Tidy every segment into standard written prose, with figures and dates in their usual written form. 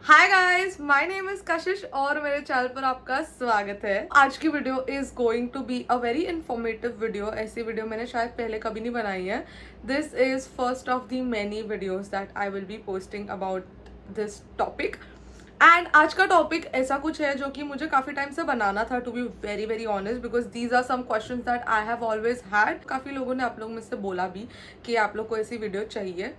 Hi guys, my name is कशिश और मेरे channel पर आपका स्वागत है। आज की video is going to be a very informative video. ऐसी वीडियो मैंने शायद पहले कभी नहीं बनाई है। This is first of the many videos that I will be posting about this topic. And आज का टॉपिक ऐसा कुछ है जो कि मुझे काफ़ी टाइम से बनाना था, to be very very honest, because these are some question that I have always had. काफ़ी लोगों ने आप लोग मुझसे बोला भी कि आप लोग को ऐसी वीडियो चाहिए।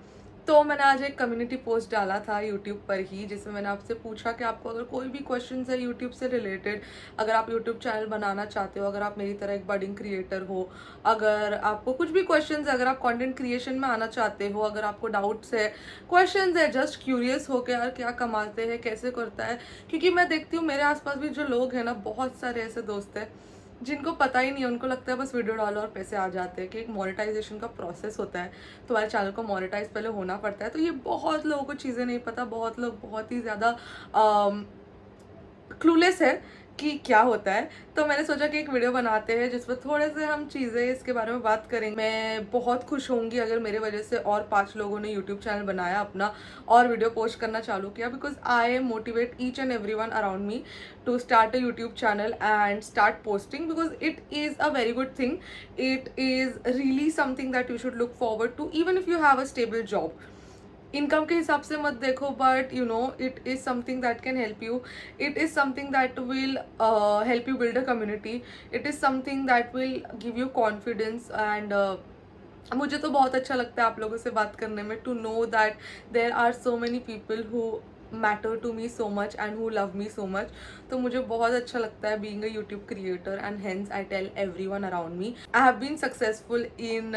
तो मैंने आज एक कम्युनिटी पोस्ट डाला था यूट्यूब पर ही, जिसमें मैंने आपसे पूछा कि आपको अगर कोई भी क्वेश्चन है यूट्यूब से रिलेटेड, अगर आप यूट्यूब चैनल बनाना चाहते हो, अगर आप मेरी तरह एक बडिंग क्रिएटर हो, अगर आपको कुछ भी क्वेश्चन है, अगर आप कंटेंट क्रिएशन में आना चाहते हो, अगर आपको डाउट्स है, क्वेश्चन है, जस्ट क्यूरियस हो के यार क्या कमाते हैं, कैसे करता है। क्योंकि मैं देखती हूँ मेरे आसपास भी जो लोग हैं ना, बहुत सारे ऐसे दोस्त हैं जिनको पता ही नहीं है, उनको लगता है बस वीडियो डालो और पैसे आ जाते हैं, कि एक मोनेटाइजेशन का प्रोसेस होता है। तुम्हारे चैनल को मोनेटाइज पहले होना पड़ता है। तो ये बहुत लोगों को चीज़ें नहीं पता, बहुत लोग बहुत ही ज़्यादा क्लूलेस है कि क्या होता है। तो मैंने सोचा कि एक वीडियो बनाते हैं जिसमें थोड़े से हम चीज़ें इसके बारे में बात करेंगे। मैं बहुत खुश होंगी अगर मेरे वजह से और 5 लोगों ने यूट्यूब चैनल बनाया अपना और वीडियो पोस्ट करना चालू किया, because I motivate each and every one around me to start a YouTube channel and start posting, because it is a very good thing. It is really something that you should look forward to, even if you have a stable job. Income के हिसाब से मत देखो, but you know it is something that can help you. It is something that will help you build a community. It is something that will give you confidence and मुझे तो बहुत अच्छा लगता है आप लोगों से बात करने में, to know that there are so many people who matter to me so much and who love me so much. तो मुझे बहुत अच्छा लगता है being a YouTube creator, and hence I tell every one around me I have been successful in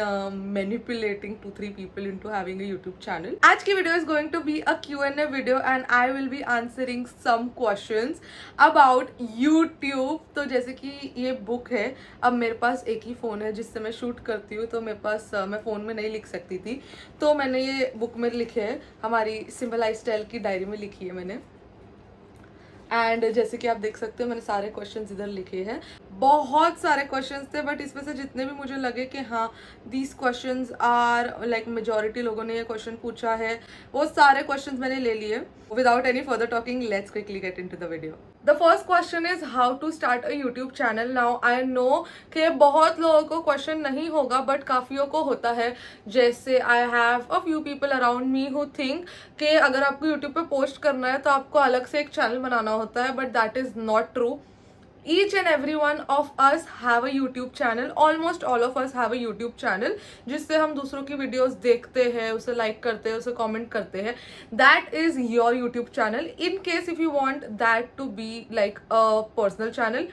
manipulating 2-3 people into having a YouTube channel. आज की video is going to be a Q&A video and I will be answering some questions about YouTube. तो जैसे कि ये book है, अब मेरे पास एक ही फ़ोन है जिससे मैं शूट करती हूँ, तो मेरे पास मैं फ़ोन में नहीं लिख सकती थी, तो मैंने ये बुक में लिखे है, हमारी सिंपल लाइफ स्टाइल की डायरी में लिखी है मैंने। एंड जैसे कि आप देख सकते हो मैंने सारे क्वेश्चंस इधर लिखे हैं। बहुत सारे क्वेश्चंस थे, बट इसमें से जितने भी मुझे लगे कि हाँ these questions are like majority लोगों ने ये क्वेश्चन पूछा है, वो सारे क्वेश्चंस मैंने ले लिए। Without any further talking, let's quickly get into the video. The first question is how to start a YouTube channel. Now I know कि बहुत लोगों को क्वेश्चन नहीं होगा, बट काफ़ियों को होता है। जैसे I have a few people around me who think कि अगर आपको यूट्यूब पे पोस्ट करना है तो आपको अलग से एक चैनल बनाना होता है, but that is not true. Each and every one of us have a YouTube channel. Almost all of us have a YouTube channel जिससे हम दूसरों की वीडियोस देखते हैं, उसे लाइक करते हैं, उसे कमेंट करते हैं। That is your YouTube channel. In case if you want that to be like a personal channel,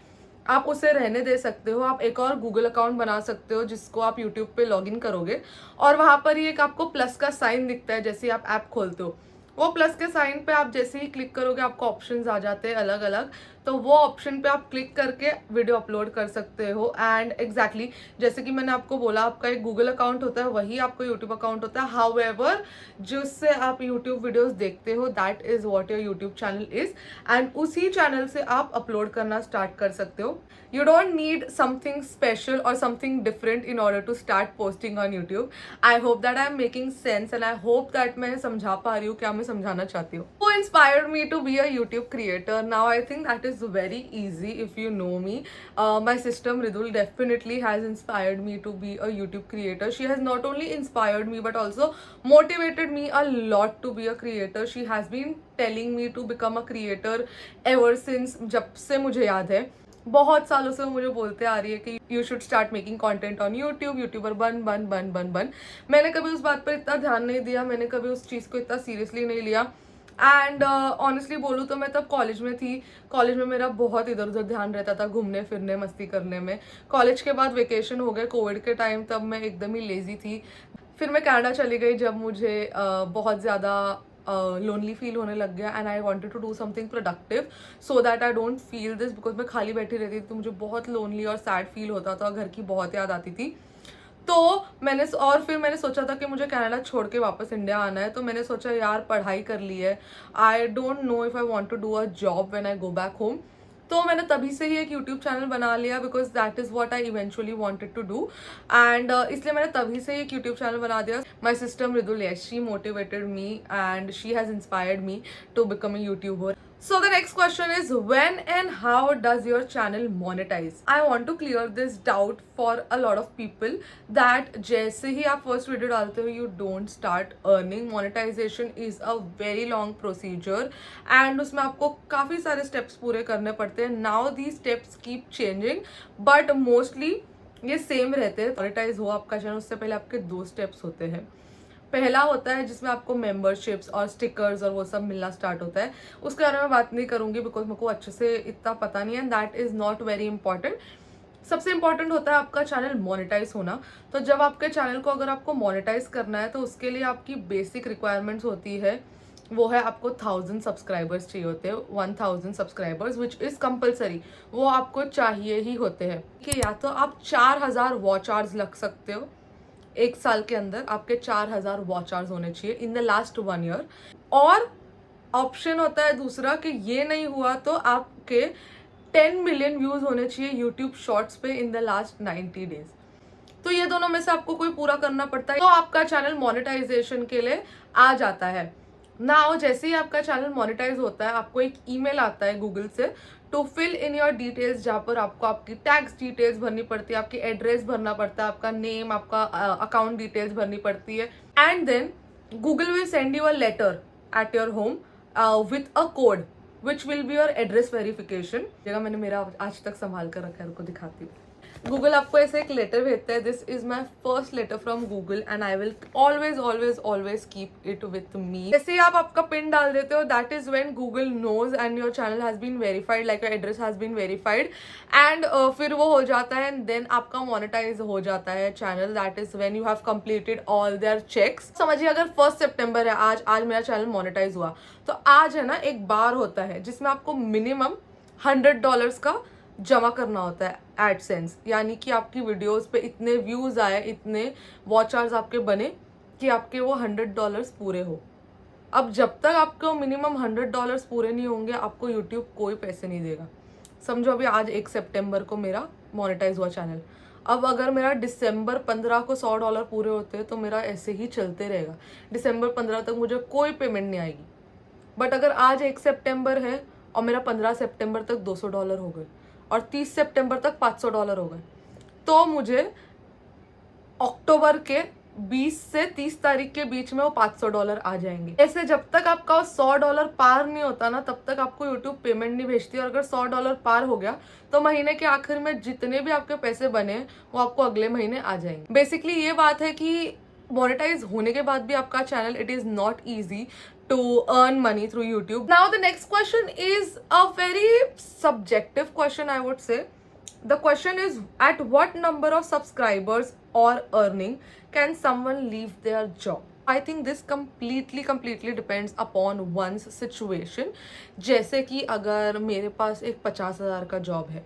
आप उसे रहने दे सकते हो। आप एक और गूगल अकाउंट बना सकते हो जिसको आप यूट्यूब पे लॉगिन करोगे, और वहाँ पर ही एक आपको प्लस का साइन दिखता है जैसे आप ऐप खोलते हो। वो प्लस के साइन पे आप जैसे ही क्लिक करोगे आपको ऑप्शंस आ जाते हैं अलग अलग, तो वो ऑप्शन पे आप क्लिक करके वीडियो अपलोड कर सकते हो। एंड एग्जैक्टली जैसे कि मैंने आपको बोला, आपका एक गूगल अकाउंट होता है, वही आपका यूट्यूब अकाउंट होता है। हाउएवर जिससे आप यूट्यूब वीडियोस देखते हो, that is what your YouTube channel is, and उसी चैनल से आप अपलोड करना स्टार्ट कर सकते हो। You don't need something special or something different in order to start posting on YouTube. I hope that I am making sense and I hope that मैं समझा पा रही हूँ क्या मैं समझाना चाहती हूँ। Who inspired me to be a YouTube creator? Now I think that is very easy if you know me. My sister Mridul definitely has inspired me to be a YouTube creator. She has not only inspired me but also motivated me a lot to be a creator. She has been telling me to become a creator ever since जब से मुझे याद है। बहुत सालों से वो मुझे बोलते आ रही है कि you should start making content on YouTube, YouTuber बन बन बन बन बन। मैंने कभी उस बात पर इतना ध्यान नहीं दिया, मैंने कभी उस चीज़ को इतना सीरियसली नहीं लिया। एंड ऑनेस्टली बोलूँ तो मैं तब कॉलेज में थी। कॉलेज में मेरा बहुत इधर उधर ध्यान रहता था, घूमने फिरने मस्ती करने में। कॉलेज के बाद वेकेशन हो गए कोविड के टाइम, तब मैं एकदम ही लेजी थी। फिर मैं कनाडा चली गई जब मुझे बहुत ज़्यादा लोनली फील होने लग गया, and I wanted to do something productive so that I don't feel this, because मैं खाली बैठी रहती थी तो मुझे बहुत लोनली और सैड फील होता था, घर की बहुत याद आती थी। तो फिर मैंने सोचा था कि मुझे कनाडा छोड़ के वापस इंडिया आना है। तो मैंने सोचा यार पढ़ाई कर ली है, I don't know if I want to do a job when I go back home. तो मैंने तभी से ही एक यूट्यूब चैनल बना लिया because that is what I eventually wanted to do and इसलिए मैंने तभी से ही एक यूट्यूब चैनल बना दिया. My sister Mridul, yes, she motivated me and she has inspired me to become a YouTuber. So the next question is, when and how does your channel monetize? I want to clear this doubt for a lot of people that जैसे ही आप first video डालते हो you don't start earning. Monetization is a very long procedure and उसमें आपको काफ़ी सारे steps पूरे करने पड़ते हैं. Now these steps keep changing but mostly ये सेम रहते हैं. मोनेटाइज हो आपका चैनल उससे पहले आपके 2 स्टेप्स होते हैं. पहला होता है जिसमें आपको मेंबरशिप्स और स्टिकर्स और वो सब मिलना स्टार्ट होता है. उसके बारे में बात नहीं करूंगी बिकॉज मेरे को अच्छे से इतना पता नहीं है. That is not very important. सबसे इंपॉर्टेंट होता है आपका चैनल मोनेटाइज होना. तो जब आपके चैनल को अगर आपको मोनेटाइज करना है तो उसके लिए आपकी बेसिक रिक्वायरमेंट्स होती है. वो है आपको 1000 सब्सक्राइबर्स चाहिए होते हैं. 1000 सब्सक्राइबर्स विच इज़ कंपलसरी. वो आपको चाहिए ही होते हैं कि या तो आप 4000 वॉच आवर्स लग सकते हो. 1 साल के अंदर आपके 4000 वॉच आवर्स होने चाहिए इन द लास्ट 1 ईयर. और ऑप्शन होता है दूसरा कि ये नहीं हुआ तो आपके 10 मिलियन व्यूज होने चाहिए यूट्यूब शॉर्ट्स पे इन द लास्ट 90 डेज. तो ये दोनों में से आपको कोई पूरा करना पड़ता है तो आपका चैनल मोनेटाइजेशन के लिए आ जाता है. नाउ जैसे ही आपका चैनल मोनेटाइज होता है आपको एक ईमेल आता है गूगल से to fill in your details, जहाँ पर आपको आपकी टैक्स डिटेल्स भरनी पड़ती है, आपकी एड्रेस भरना पड़ता है, आपका नेम, आपका अकाउंट डिटेल्स भरनी पड़ती है. And then Google will send you a letter at your home with a code which will be your address verification. जगह मैंने मेरा आज तक संभाल कर रखा है, उनको दिखाती हूँ. गूगल आपको ऐसे एक लेटर भेजता है. This is my first letter from Google and I will always always always keep it with me. जैसे ही आप आपका पिन डाल देते हो that is when Google knows and your channel has been verified, like your address has been verified and फिर वो हो जाता है एंड देन आपका मोनेटाइज हो जाता है channel. That is when you have completed all their checks. समझिए अगर 1 सितंबर है, आज मेरा चैनल मोनेटाइज हुआ तो आज है ना एक बार होता है जिसमें आपको मिनिमम $100 का जमा करना होता है एडसेंस. यानी कि आपकी वीडियोस पे इतने व्यूज आए, इतने वॉच आवर्स आपके बने कि आपके वो $100 पूरे हो. अब जब तक आपको मिनिमम $100 पूरे नहीं होंगे आपको यूट्यूब कोई पैसे नहीं देगा. समझो अभी आज 1 सितंबर को मेरा मोनेटाइज हुआ चैनल. अब अगर मेरा दिसंबर 15 को $100 पूरे होते हैं तो मेरा ऐसे ही चलते रहेगा. दिसंबर 15 तक मुझे कोई पेमेंट नहीं आएगी. बट अगर आज 1 सितंबर है और मेरा 15 सितंबर तक $200 हो गए और 30 सितंबर तक $500 हो गए तो मुझे अक्टूबर के 20 से 30 तारीख के बीच में वो $500 आ जाएंगे. ऐसे जब तक आपका $100 पार नहीं होता ना तब तक आपको यूट्यूब पेमेंट नहीं भेजती. और अगर $100 पार हो गया तो महीने के आखिर में जितने भी आपके पैसे बने वो आपको अगले महीने आ जाएंगे. बेसिकली ये बात है कि मोनेटाइज होने के बाद भी आपका channel, it is not easy to earn money through YouTube. Now the next question is a very subjective question, I would say. The question is, at what number of subscribers or earning can someone leave their job? I think this completely depends upon one's situation. जैसे कि अगर मेरे पास एक 50,000 का job है,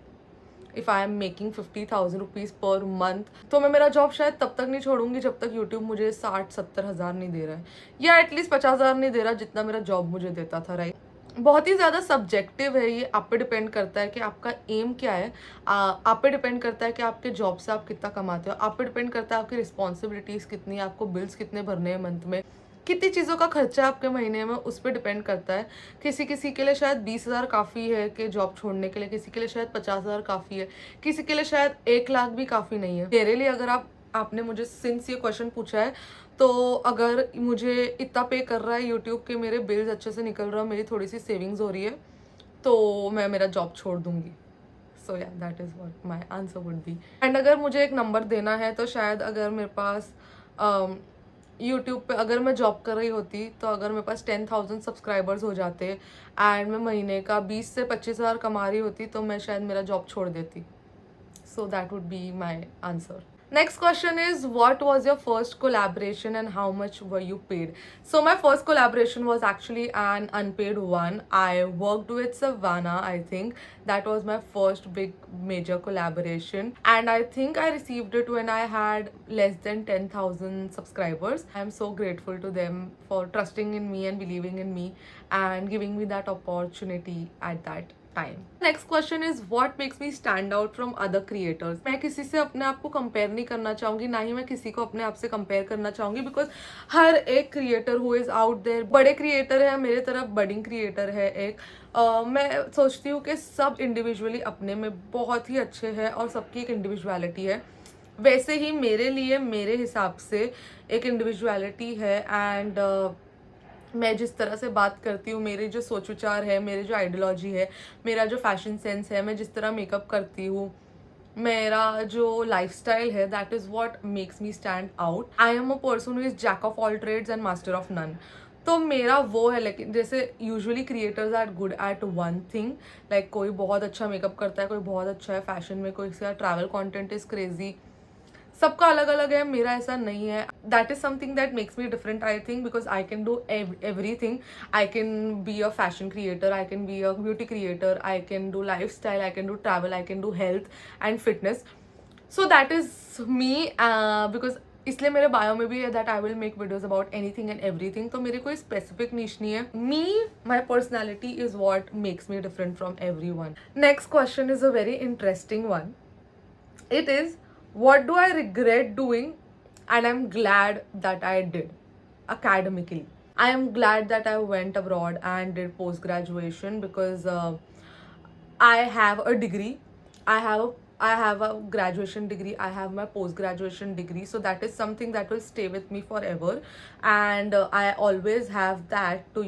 if I am making 50,000 rupees per month तो मैं मेरा जॉब शायद तब तक नहीं छोड़ूंगी जब तक यूट्यूब मुझे 60-70 हज़ार नहीं दे रहा है या एटलीस्ट 50,000 नहीं दे रहा जितना मेरा जॉब मुझे देता था. राइट, बहुत ही ज़्यादा सब्जेक्टिव है ये. आप पे डिपेंड करता है कि आपका एम क्या है. आप पे डिपेंड करता है कि आपके जॉब से आप कितना कमाते हो. आप पे डिपेंड करता है आपकी रिस्पॉन्सिबिलिटीज़ कितनी है, आपको बिल्स कितने भरने हैं मंथ में, कितनी चीज़ों का खर्चा है आपके महीने में, उस पर डिपेंड करता है. किसी के लिए शायद 20,000 काफ़ी है कि जॉब छोड़ने के लिए, किसी के लिए शायद 50,000 काफ़ी है, किसी के लिए शायद 1 लाख भी काफ़ी नहीं है. मेरे लिए अगर आपने मुझे सिंस ये क्वेश्चन पूछा है तो अगर मुझे इतना पे कर रहा है यूट्यूब के, मेरे बिल्स अच्छे से निकल रहा है, मेरी थोड़ी सी सेविंग्स हो रही है तो मैं मेरा जॉब छोड़ दूँगी. सो या that is what my answer would be. And अगर मुझे एक नंबर देना है तो शायद अगर मेरे पास यूट्यूब पे अगर मैं जॉब कर रही होती तो अगर मेरे पास 10,000 सब्सक्राइबर्स हो जाते एंड मैं महीने का 20 से 25,000 कमा रही होती तो मैं शायद मेरा जॉब छोड़ देती. So that would be my answer. Next question is, what was your first collaboration and how much were you paid? So my first collaboration was actually an unpaid one. I worked with Savannah, I think. That was my first big major collaboration. And I think I received it when I had less than 10,000 subscribers. I am so grateful to them for trusting in me and believing in me and giving me that opportunity at that time. Next question is what makes me stand out from other creators. मैं किसी से अपने आप को compare नहीं करना चाहूंगी, ना ही मैं किसी को अपने आप से कंपेयर करना चाहूंगी, बिकॉज हर एक creator who is out there, बड़े क्रिएटर है, मेरे तरफ बडिंग क्रिएटर है एक. मैं सोचती हूँ कि सब इंडिविजुअली अपने में बहुत ही अच्छे हैं और सबकी एक इंडिविजुअलिटी है. वैसे ही मेरे लिए मेरे हिसाब से एक इंडिविजुअलिटी है. एंड मैं जिस तरह से बात करती हूँ, मेरे जो सोच विचार है, मेरे जो आइडियोलॉजी है, मेरा जो फैशन सेंस है, मैं जिस तरह मेकअप करती हूँ, मेरा जो लाइफस्टाइल है, that is what makes me stand out. I am a person who is jack of all trades and master of none. तो मेरा वो है. लेकिन जैसे usually creators are good at one thing, like कोई बहुत अच्छा मेकअप करता है, कोई बहुत अच्छा है फैशन में, कोई इसका ट्रैवल कॉन्टेंट इज क्रेजी. सबका अलग अलग है, मेरा ऐसा नहीं है. That is something that makes me different I think, because I can do everything. I can be a fashion creator, I can be a beauty creator, I can do life style, I can do travel, I can do health and fitness. So that is me. Because इसलिए मेरे bio में भी है that I will make videos about anything and everything. तो मेरी कोई specific नीश नहीं है. Me, my personality is what makes me different from every one. Next question is a very interesting one. It is, what do I regret doing and I'm glad that I did academically. I am glad that I went abroad and did post graduation because I have a degree. I have a graduation degree. I have my post graduation degree. So that is something that will stay with me forever. And I always have that to,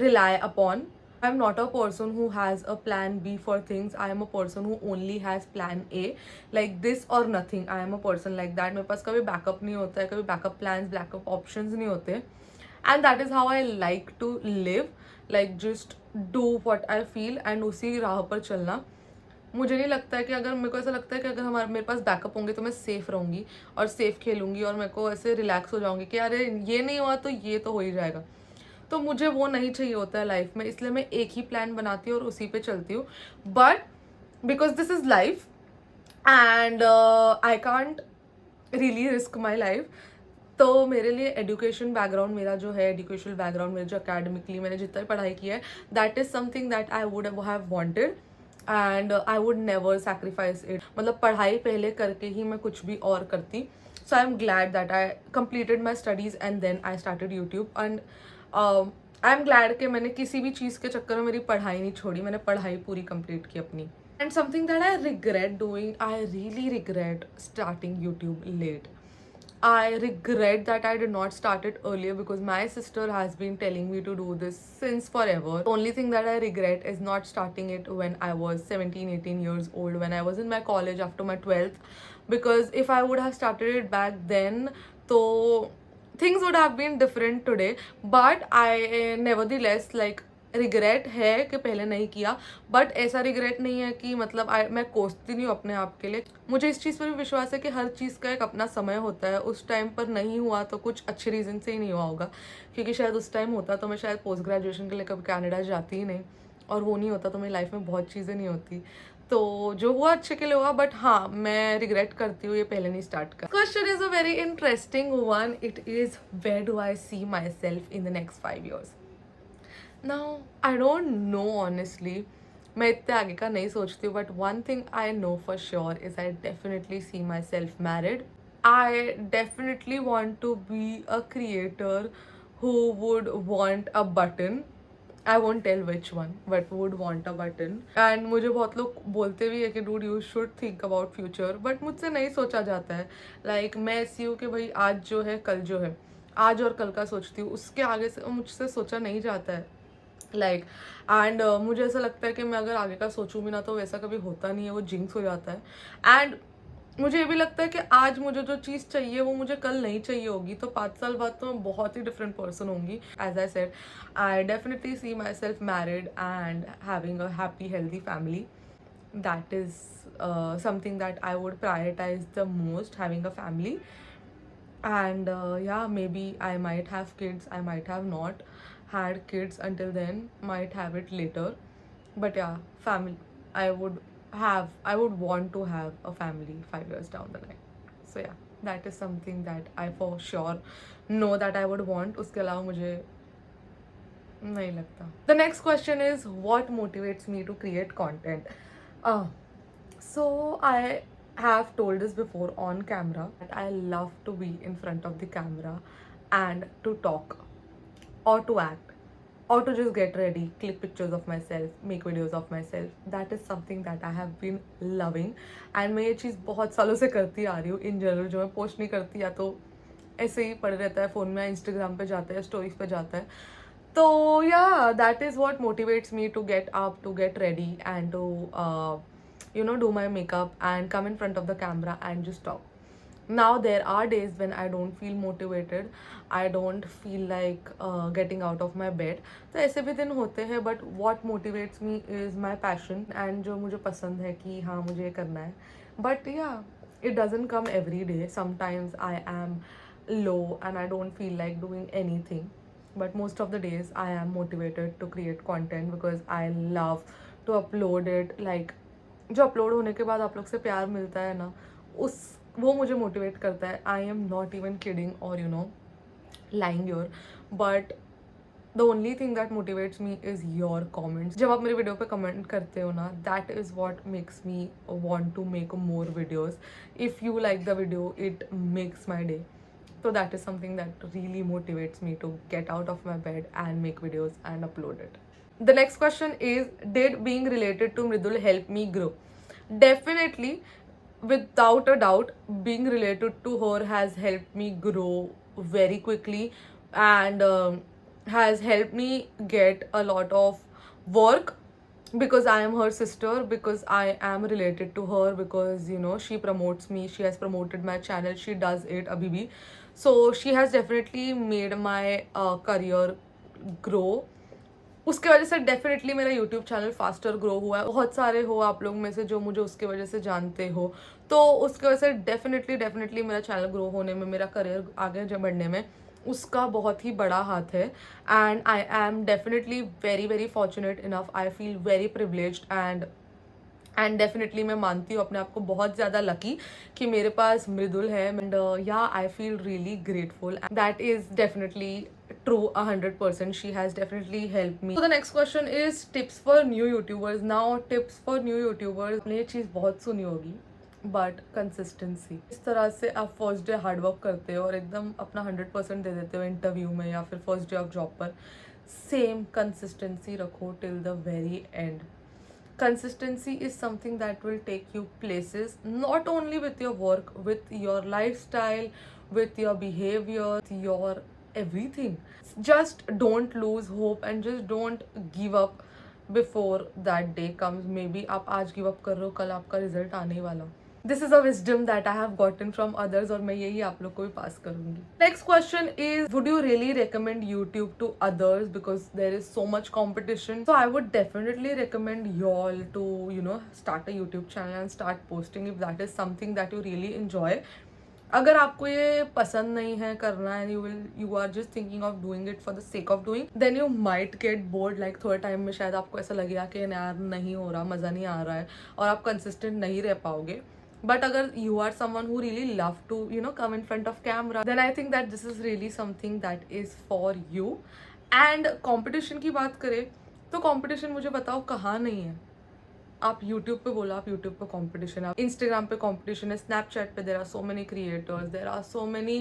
rely upon. I'm not a person who has a plan B for things. I am a person who only has plan A, like this or nothing. I am a person like that. मेरे पास कभी backup नहीं होता है, कभी backup plans, backup options नहीं होते. And that is how I like to live, like just do what I feel and उसी राह पर चलना. मुझे नहीं लगता है कि अगर, मेरे को ऐसा लगता है कि अगर मेरे पास बैकअप होंगे तो मैं सेफ रहूँगी और सेफ खेलूँगी और मेरे को ऐसे रिलैक्स हो जाऊँगी कि अरे ये नहीं हुआ तो ये तो हो ही जाएगा. तो मुझे वो नहीं चाहिए होता है लाइफ में, इसलिए मैं एक ही प्लान बनाती हूँ और उसी पे चलती हूँ. But because this is life and I can't really risk my life. तो मेरे लिए एजुकेशन बैकग्राउंड, मेरा जो है एजुकेशनल बैकग्राउंड, मेरे जो अकेडमिकली मैंने जितना पढ़ाई की है, that is something that I would have wanted and I would never sacrifice it. मतलब पढ़ाई पहले करके ही मैं कुछ भी और करती. So I am glad that I completed my studies and then I started YouTube. And I am glad कि मैंने किसी भी चीज़ के चक्कर में मेरी पढ़ाई नहीं छोड़ी, मैंने पढ़ाई पूरी कंप्लीट की अपनी. And something that I regret doing, I really regret starting YouTube late. I regret that I did not start it earlier because my sister has been telling me to do this since forever. The only thing that I regret is not starting it when I was 17, 18 years old, when I was in my college after my 12th. Because if I would have started it back then, so things would have been different today. But I nevertheless like regret है कि पहले नहीं किया. But ऐसा regret नहीं है कि मतलब मैं कोसती नहीं हूँ अपने आप के लिए. मुझे इस चीज़ पर भी विश्वास है कि हर चीज़ का एक अपना समय होता है. उस टाइम पर नहीं हुआ तो कुछ अच्छे रीज़न से ही नहीं हुआ होगा, क्योंकि शायद उस टाइम होता तो मैं शायद पोस्ट ग्रेजुएशन के लिए कभी कनाडा जाती ही नहीं, और वो नहीं होता तो मेरी लाइफ में बहुत चीज़ें नहीं होती. तो जो हुआ अच्छे के लिए हुआ. बट हाँ, मैं रिग्रेट करती हूँ ये पहले नहीं स्टार्ट कर. Question is a very interesting one. It is, where do I see my self in the next 5 years. Now, I don't know honestly. मैं इतने आगे का नहीं सोचती हूँ. But one thing I know for sure is I definitely see my self married. I definitely want to be a creator who would want a button. I won't tell which one, but would want a button. And मुझे बहुत लोग बोलते भी है कि dude you should think about future, but मुझसे नहीं सोचा जाता है. लाइक मैं ऐसी हूँ कि भाई आज जो है कल जो है, आज और कल का सोचती हूँ, उसके आगे से मुझसे सोचा नहीं जाता है. लाइक एंड मुझे ऐसा लगता है कि मैं अगर आगे का सोचूं भी ना तो वैसा कभी होता नहीं है, वो जिंक्स हो जाता है. एंड मुझे ये भी लगता है कि आज मुझे जो चीज़ चाहिए वो मुझे कल नहीं चाहिए होगी, तो 5 साल बाद तो मैं बहुत ही डिफरेंट पर्सन होंगी. As I said, I definitely see my self married and having a happy healthy family. That is something that I would prioritise the most, having a family. And yeah, maybe I might have kids, I might have not had kids until then, might have it later. But yeah, family, I would want to have a family 5 years down the line. So yeah, that is something that I for sure know that I would want. उसके अलावा मुझे नहीं लगता. The next question is what motivates me to create content. Uh, so I have told this before on camera that I love to be in front of the camera and to talk or to act or to just get ready, click pictures of myself, make videos of myself. That is something that I have been loving. And मैं ये चीज़ बहुत सालों से करती आ रही हूँ. In general जो मैं पोस्ट नहीं करती या तो ऐसे ही पड़े रहता है फ़ोन में, इंस्टाग्राम पे जाता है, स्टोरीज पे जाता है. तो या that is what motivates me to get up, to get ready and to do my makeup and come in front of the camera and just talk. Now there are days when I don't feel motivated, I don't feel like getting out of my bed. तो ऐसे भी दिन होते हैं, but what motivates me is my passion and जो मुझे पसंद है कि हाँ मुझे ये करना है. But yeah, it doesn't come every day. Sometimes I am low and I don't feel like doing anything. But most of the days I am motivated to create content because I love to upload it. Like जो upload होने के बाद आप लोग से प्यार मिलता है ना, उस वो मुझे मोटिवेट करता है. I am not even kidding और lying your, but the only thing that motivates me is your comments. जब आप मेरे वीडियो पे कमेंट करते हो ना, that is what makes me want to make more videos. If you like the video it makes my day. So that is something that really motivates me to get out of my bed and make videos and upload it. The next question is, did being related to Mridul help me grow? Definitely, without a doubt, being related to her has helped me grow very quickly and has helped me get a lot of work because I am her sister, because I am related to her, because she promotes me, she has promoted my channel, she does it abhi bhi. So she has definitely made my career grow. उसके वजह से definitely मेरा YouTube channel faster grow हुआ है. बहुत सारे हो आप लोग में से जो मुझे उसके वजह से जानते हो, तो उसके वजह से डेफिनेटली मेरा चैनल ग्रो होने में, मेरा करियर आगे बढ़ने में उसका बहुत ही बड़ा हाथ है. And I am definitely very very fortunate enough. I feel very privileged and definitely मैं मानती हूँ अपने आप को बहुत ज़्यादा लकी कि मेरे पास मृदुल है. एंड या I feel really grateful. That is definitely true 100%. She has definitely helped me. So the next question is tips for new YouTubers. Now tips for new YouTubers, आपने ये चीज़ बहुत सुनी होगी, बट कंसिस्टेंसी. इस तरह से आप फर्स्ट डे हार्ड वर्क करते हो और एकदम अपना 100% दे देते हो इंटरव्यू में या फिर फर्स्ट डे ऑफ जॉब पर, सेम कंसिस्टेंसी रखो till the very and. Consistency is something that will take you places, not only with your work, with your lifestyle, with your behavior, with your everything. Just don't lose hope and just don't give up before that day comes. Maybe आप आज give up कर रहे हो, कल आपका result आने ही वाला. This is a wisdom that I have gotten from others और मैं यही आप लोग को भी पास करूँगी. Next question is, would you really recommend YouTube to others because there is so much competition? So I would definitely recommend you all to start a YouTube channel and start posting if that is something that you really enjoy. अगर आपको ये पसंद नहीं है करना है, you are just thinking of doing it for the sake of doing, then you might get bored. like थोड़े time में शायद आपको ऐसा लगेगा कि यार नहीं हो रहा, मज़ा नहीं आ रहा है और आप कंसिस्टेंट नहीं रह पाओगे. बट अगर you are someone who really love to come in front of camera, then I think that this is really something that is for you. and competition की बात करें तो competition मुझे बताओ कहाँ नहीं है. आप यूट्यूब पे बोला, आप यूट्यूब पे कंपटीशन है, आप इंस्टाग्राम पे कंपटीशन है, स्नैपचैट पे there are so many creators, there are so many.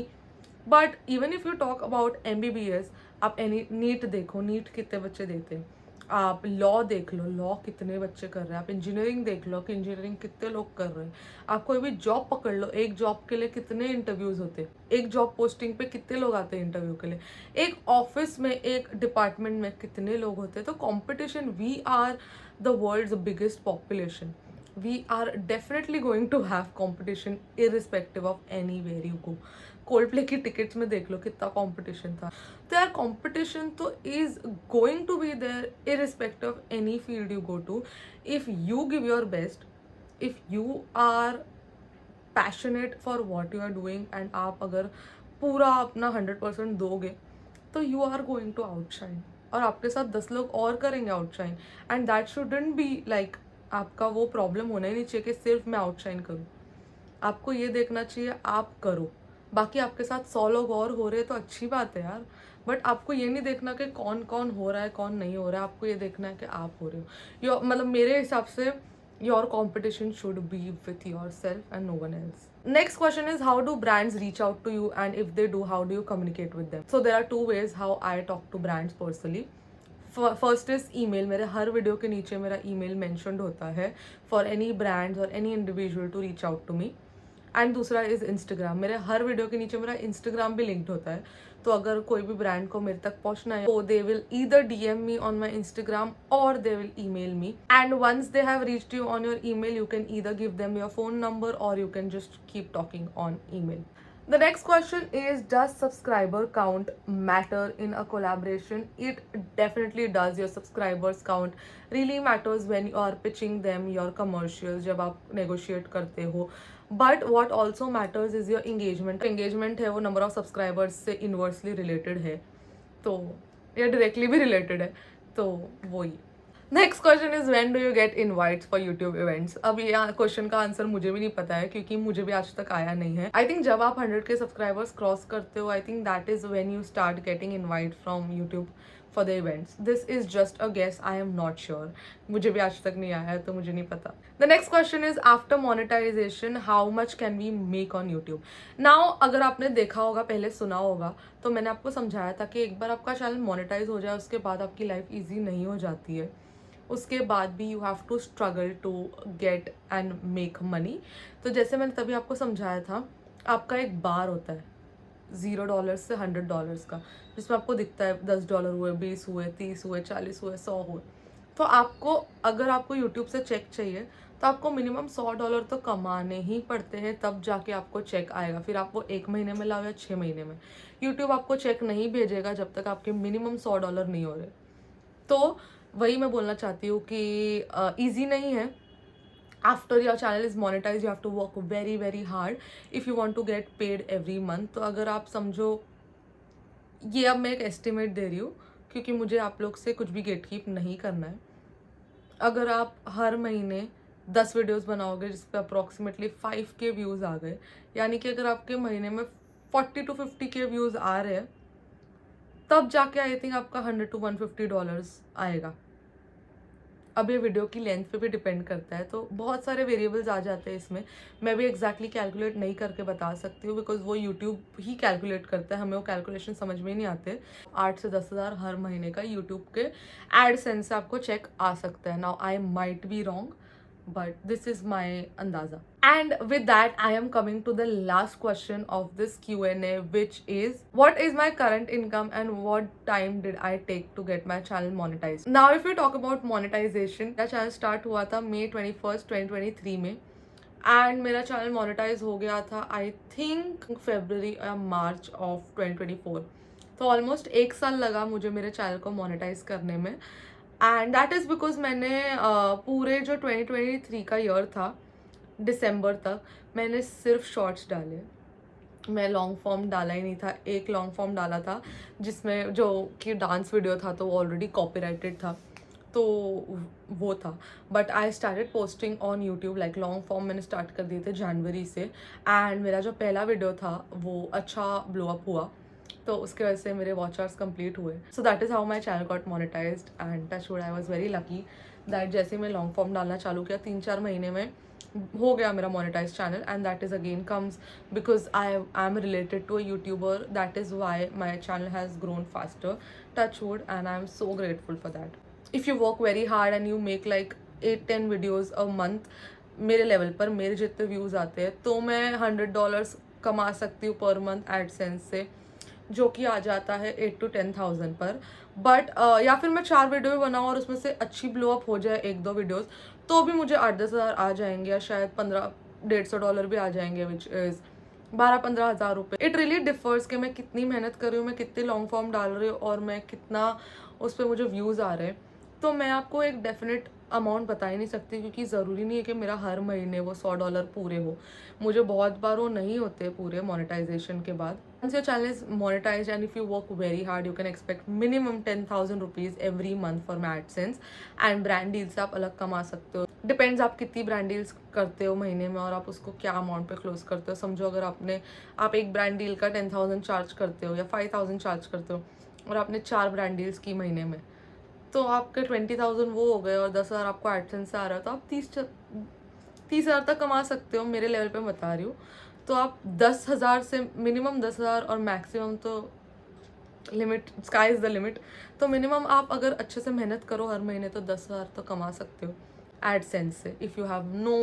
But even if you talk about MBBS, आप नीट देखो, नीट कितने बच्चे देते हैं. आप लॉ देख लो, लॉ कितने बच्चे कर रहे हैं. आप इंजीनियरिंग देख लो कि इंजीनियरिंग कितने लोग कर रहे हैं. आप कोई भी जॉब पकड़ लो, एक जॉब के लिए कितने इंटरव्यूज़ होते हैं, एक जॉब पोस्टिंग पे कितने लोग आते हैं इंटरव्यू के लिए, एक ऑफिस में, एक डिपार्टमेंट में कितने लोग होते हैं. तो competition, we are the world's biggest population. We are definitely going to have competition irrespective of anywhere you go. Coldplay की टिकट्स में देख लो कितना कंपटीशन था. तो यार कंपटीशन तो is going to be there irrespective of any field you go to. If you give your best, if you are passionate for what you are doing and आप अगर पूरा अपना 100% दोगे तो you are going to outshine. और आपके साथ 10 लोग और करेंगे outshine. And that shouldn't be like, आपका वो प्रॉब्लम होना ही नहीं चाहिए कि सिर्फ मैं आउटशाइन करूँ. आपको ये देखना चाहिए आप करो, बाकी आपके साथ 100 लोग और हो रहे हैं तो अच्छी बात है यार. बट आपको ये नहीं देखना कि कौन कौन हो रहा है कौन नहीं हो रहा है, आपको ये देखना है कि आप हो रहे हो। मतलब मेरे हिसाब से your competition should be with yourself and no one else. Next question is, how do brands reach out to you, and if they do, how do you communicate with them? So there are two ways how I talk to brands personally. First is email. मेरे हर video के नीचे मेरा email mentioned होता है for any brands or any individual to reach out to me. And दूसरा is Instagram. मेरे हर video के नीचे मेरा इंस्टाग्राम भी लिंक्ड होता है, तो अगर कोई भी ब्रांड को मेरे तक पहुंचना है तो they will either DM me on my Instagram और they will email me, and once they have reached you on your email you can either give them your phone number or you can just keep talking on email. The next question is, does subscriber count matter in a collaboration? It definitely does. Your subscribers count really matters when you are pitching them your commercials, जब आप negotiate करते हो. But what also matters is your engagement. Engagement है वो number of subscribers से inversely related है, तो या directly भी related है, तो वही. Next question is, when do you get invites for YouTube events? अब ये क्वेश्चन का आंसर मुझे भी नहीं पता है, क्योंकि मुझे भी आज तक आया नहीं है. आई थिंक जब आप 100K सब्सक्राइबर्स क्रॉस करते हो, I think that is when you start getting invite from YouTube for the events. This is just a guess, I am not sure. मुझे भी आज तक नहीं आया है, तो मुझे नहीं पता. The next question is, after monetisation how much can we make on YouTube? Now अगर आपने देखा होगा, पहले सुना होगा, तो मैंने आपको समझाया था कि एक बार आपका चैनल मोनेटाइज हो जाए, उसके बाद आपकी लाइफ ईजी नहीं हो जाती है. उसके बाद भी you have to struggle to get and make money. तो जैसे मैंने तभी आपको समझाया था, आपका एक बार होता है $0 से $100 का, जिसमें आपको दिखता है $10 हुए, 20 हुए, 30 हुए, 40 हुए, 100 हुए. तो आपको, अगर आपको यूट्यूब से चेक चाहिए, तो आपको मिनिमम $100 तो कमाने ही पड़ते हैं, तब जाके आपको चेक आएगा. फिर आप वो 1 महीने में लाओ या 6 महीने में, यूट्यूब आपको चेक नहीं भेजेगा जब तक आपके मिनिमम $100 नहीं हो रहे. तो वही मैं बोलना चाहती हूँ कि ईजी नहीं है. After your channel is monetise, you have to work very very hard if you want to get paid every month. तो अगर आप समझो, ये अब मैं एक एस्टिमेट दे रही हूँ, क्योंकि मुझे आप लोग से कुछ भी गेट कीप नहीं करना है. अगर आप हर महीने 10 वीडियोज़ बनाओगे जिस पे अप्रॉक्सीमेटली 5K व्यूज़ आ गए, यानी कि अगर आपके महीने में 40 to 50K व्यूज़ आ रहे हैं, तब जाके आई थिंक आपका $100 to $150 आएगा. अब ये वीडियो की लेंथ पे भी डिपेंड करता है, तो बहुत सारे वेरिएबल्स आ जाते हैं इसमें. मैं भी एग्जैक्टली कैलकुलेट नहीं करके बता सकती हूँ, बिकॉज वो यूट्यूब ही कैलकुलेट करता है, हमें वो कैलकुलेशन समझ में ही नहीं आते. 8 से 10 हज़ार हर महीने का यूट्यूब के एडसेंस से आपको चेक आ सकता है. Now I might be wrong, but this is my andaza. And with that, I am coming to the last question of this Q&A, which is, what is my current income and what time did I take to get my channel monetized? Now if we talk about monetization, मेरा channel start हुआ था May 21st 2023 में, and मेरा channel monetise हो गया था I think February या March of 2024. तो ऑलमोस्ट 1 साल लगा मुझे मेरे चैनल को मोनेटाइज करने में. एंड दैट इज़ बिकॉज मैंने पूरे जो 2023 का ईयर था, दिसंबर तक, मैंने सिर्फ शॉर्ट्स डाले. मैं लॉन्ग फॉर्म डाला ही नहीं था. एक लॉन्ग फॉर्म डाला था जिसमें जो कि डांस वीडियो था, तो वो ऑलरेडी कॉपीराइटेड था, तो वो था. But I started posting on YouTube, like long form मैंने स्टार्ट कर दिए थे जनवरी से. एंड मेरा जो पहला वीडियो था वो अच्छा ब्लो अप हुआ, तो उसके वजह से मेरे वॉच आवर्स कंप्लीट हुए. So that is how my channel got monetised. And touch wood, I was very lucky that जैसे मैं लॉन्ग फॉर्म डालना चालू किया, 3-4 महीने में हो गया मेरा monetise channel. And that is again comes because I am related to a YouTuber. That is why my channel has grown faster. Touch wood, and I am so grateful for that. If you work very hard and you make like 8-10 videos a month, मेरे level पर मेरे जितने views आते हैं, तो मैं $100 कमा सकती हूँ पर मंथ एडसेंस से, जो कि आ जाता है 8 to 10,000 पर. बट या फिर मैं 4 वीडियो बनाऊँ और उसमें से अच्छी ब्लो अप हो जाए 1-2 वीडियोस, तो भी मुझे 8-10 हज़ार आ जाएंगे, या शायद $150 भी आ जाएंगे, विच इज़ 12-15 हज़ार रुपये. इट रियली डिफर्स कि मैं कितनी मेहनत कर रही हूँ, मैं कितनी लॉन्ग फॉर्म डाल रही हूँ, और मैं कितना उस पर मुझे व्यूज़ आ रहे हैं. तो मैं आपको एक डेफिनेट अमाउंट बता ही नहीं सकती, क्योंकि ज़रूरी नहीं है कि मेरा हर महीने वो $100 पूरे हो. मुझे बहुत बार वो नहीं होते पूरे मोनेटाइजेशन के बाद. Once your channel is monetized and if you work very hard, you can expect minimum 10,000 rupees every month for AdSense. and brand deals से आप अलग कमा सकते हो. डिपेंड्स आप कितनी ब्रांड डील्स करते हो महीने में, और आप उसको क्या अमाउंट पे क्लोज करते हो. समझो अगर आप एक ब्रांड डील का 10,000 चार्ज करते हो या 5,000 चार्ज करते हो, और आपने 4 ब्रांड डील्स की महीने में, तो आपके 20,000 वो हो गए और 10,000 आपको एडसेंस से आ रहा है, तो आप 30,000 तक कमा सकते हो, मेरे लेवल पे बता रही हूँ। तो आप 10,000 से मिनिमम 10,000 और मैक्सिमम तो limit, sky is the limit. तो मिनिमम आप अगर अच्छे से मेहनत करो हर महीने तो 10,000 तो कमा सकते हो एडसेंस से, if you have no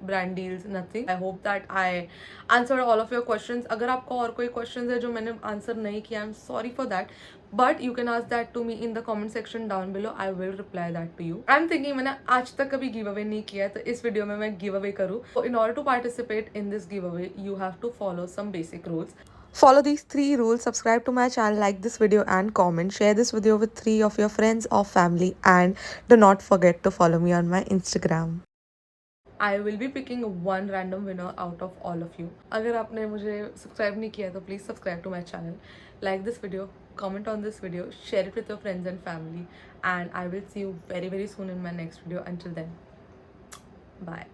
brand deals nothing. I hope that I answered all of your questions. अगर आपको और कोई क्वेश्चन है जो मैंने आंसर नहीं किया, I am sorry for that, but you can ask that to me in the comment section down below, I will reply that to you. I am thinking, मैंने आज तक कभी गिव अवे नहीं किया है, तो इस वीडियो में मैं गिव अवे करूँ। In order to participate in this giveaway you have to follow some basic rules. Follow these 3 rules: subscribe to my channel, like this video and comment, share this video with 3 of your friends or family, and do not forget to follow me on my Instagram. I will be picking one random winner out of all of you. अगर आपने मुझे subscribe नहीं किया तो please subscribe to my channel, like this video, comment on this video, share it with your friends and family, and I will see you very soon in my next video. Until then, bye.